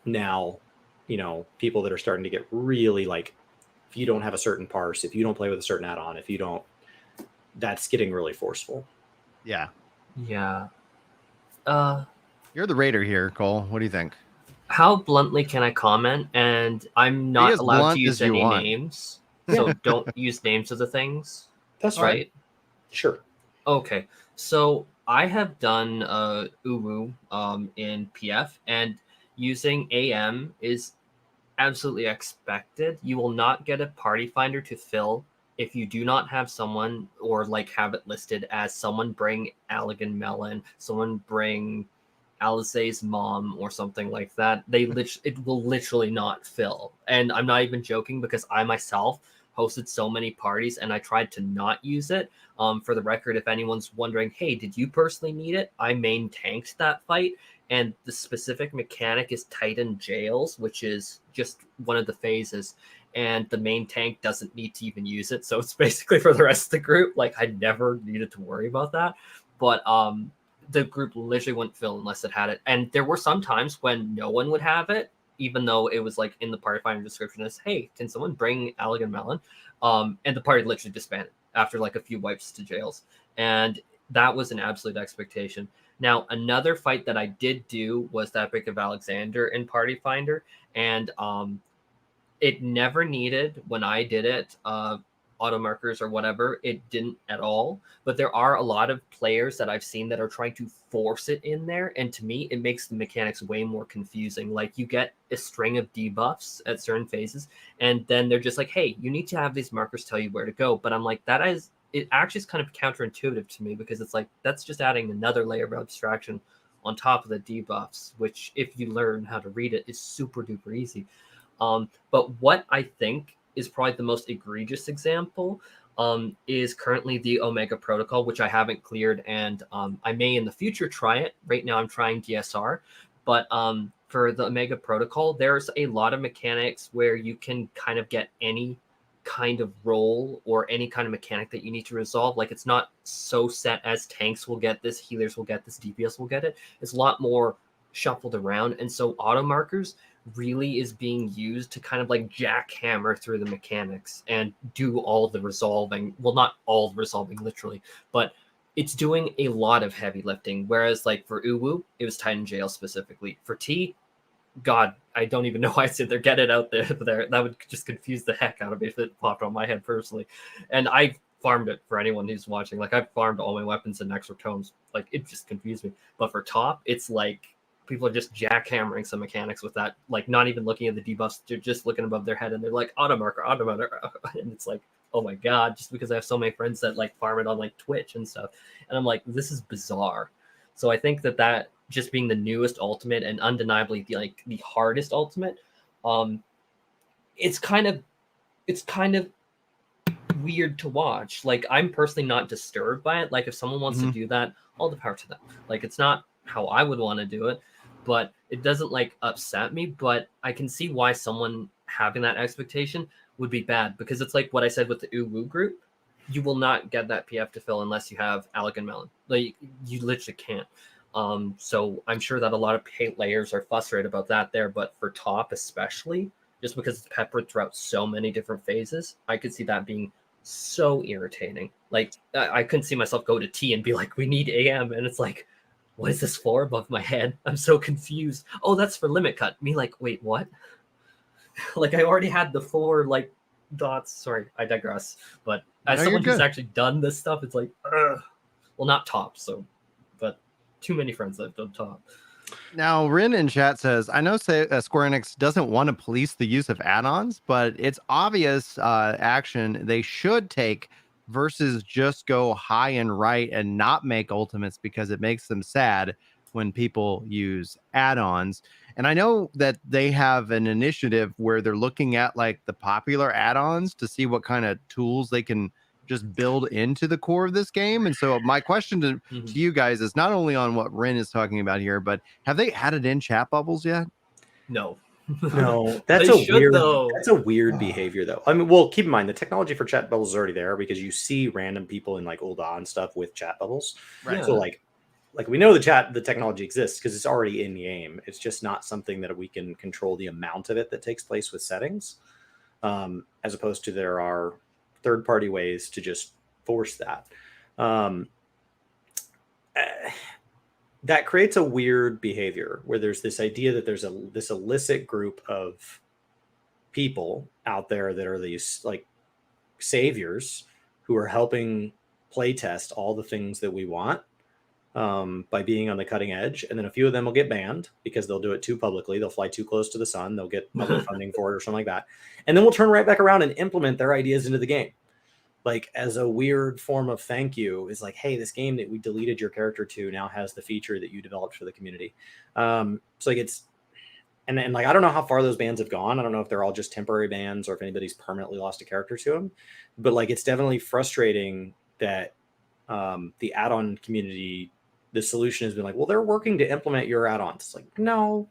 Now, people that are starting to get really like, if you don't have a certain parse, if you don't play with a certain add-on, if you don't, that's getting really forceful. Yeah. Yeah. You're the raider here, Cole. What do you think? How bluntly can I comment? And I'm Be not as allowed to blunt use as you any want. names, so don't use names of the things. That's right. Sure. Okay, so I have done Uwu in PF, and using AM is absolutely expected. You will not get a party finder to fill if you do not have someone, or like have it listed as someone bring Allegan Melon, someone bring Alize's mom, or something like that. It will literally not fill. And I'm not even joking, because I myself hosted so many parties and I tried to not use it. For the record, if anyone's wondering, hey, did you personally need it? I main tanked that fight, and the specific mechanic is Titan Jails, which is just one of the phases, and the main tank doesn't need to even use it, so it's basically for the rest of the group. Like, I never needed to worry about that, but the group literally wouldn't fill unless it had it. And there were some times when no one would have it, even though it was like in the party finder description as, hey, can someone bring Allegan Melon? And the party literally disbanded after like a few wipes to Jails, and that was an absolute expectation. Now, another fight that I did do was the Epic of Alexander in Party Finder, and it never needed, when I did it, auto markers or whatever. It didn't at all. But there are a lot of players that I've seen that are trying to force it in there, and to me, it makes the mechanics way more confusing. Like, you get a string of debuffs at certain phases, and then they're just like, hey, you need to have these markers tell you where to go. But I'm like, it actually is kind of counterintuitive to me, because it's like, that's just adding another layer of abstraction on top of the debuffs, which, if you learn how to read it, is super duper easy. But what I think is probably the most egregious example is currently the Omega Protocol, which I haven't cleared, and I may in the future try it. Right now I'm trying DSR, but for the Omega Protocol, there's a lot of mechanics where you can kind of get any kind of role or any kind of mechanic that you need to resolve. Like, it's not so set as tanks will get this, healers will get this, DPS will get it. It's a lot more shuffled around, and so auto markers really is being used to kind of like jackhammer through the mechanics and do all the resolving. Well, not all the resolving literally, but it's doing a lot of heavy lifting. Whereas like for Uwu, it was Titan Jail specifically. For T, God, I don't even know why I said there. Get it out there. That would just confuse the heck out of me if it popped on my head personally. And I farmed it for anyone who's watching. Like, I've farmed all my weapons in Exotomes. Like, it just confused me. But for top, it's like people are just jackhammering some mechanics with that. Like, not even looking at the debuffs. They're just looking above their head and they're like, auto marker. And it's like, oh my God, just because I have so many friends that like farm it on like Twitch and stuff. And I'm like, this is bizarre. So I think that just being the newest ultimate and undeniably the hardest ultimate, it's kind of weird to watch. Like, I'm personally not disturbed by it. Like, if someone wants to do that, all the power to them. Like, it's not how I would want to do it, but it doesn't like upset me. But I can see why someone having that expectation would be bad, because it's like what I said with the Uwu group. You will not get that PF to fill unless you have Allegan Melon. Like, you literally can't. So I'm sure that a lot of players are frustrated about that there, but for top especially, just because it's peppered throughout so many different phases, I could see that being so irritating. Like, I couldn't see myself go to T and be like, we need AM, and it's like, what is this for above my head? I'm so confused. Oh, that's for limit cut. Me like, wait, what? Like, I already had the 4 like dots. Sorry, I digress. But as someone who's actually done this stuff, it's like, ugh. Well, not top, so, but too many friends that have done top. Now, Rin in chat says, I know Square Enix doesn't want to police the use of add-ons, but it's obvious action they should take versus just go high and right and not make ultimates, because it makes them sad when people use add-ons. And I know that they have an initiative where they're looking at like the popular add-ons to see what kind of tools they can just build into the core of this game. And so my question to you guys is not only on what Rin is talking about here, but have they added in chat bubbles yet? No. No, that's a weird behavior though. I mean, well, keep in mind the technology for chat bubbles is already there, because you see random people in like old on stuff with chat bubbles. Right. So like like we know the technology exists because it's already in game. It's just not something that we can control the amount of it that takes place with settings, as opposed to there are third-party ways to just force that. That creates a weird behavior where there's this idea that there's this illicit group of people out there that are these like saviors who are helping playtest all the things that we want, by being on the cutting edge. And then a few of them will get banned because they'll do it too publicly. They'll fly too close to the sun. They'll get public funding for it or something like that. And then we'll turn right back around and implement their ideas into the game. Like as a weird form of thank you, is like, hey, this game that we deleted your character to now has the feature that you developed for the community. So like it's, and like, I don't know how far those bans have gone. I don't know if they're all just temporary bans or if anybody's permanently lost a character to them, but like, it's definitely frustrating that the add-on community, the solution has been like, well, they're working to implement your add-ons. It's like, no,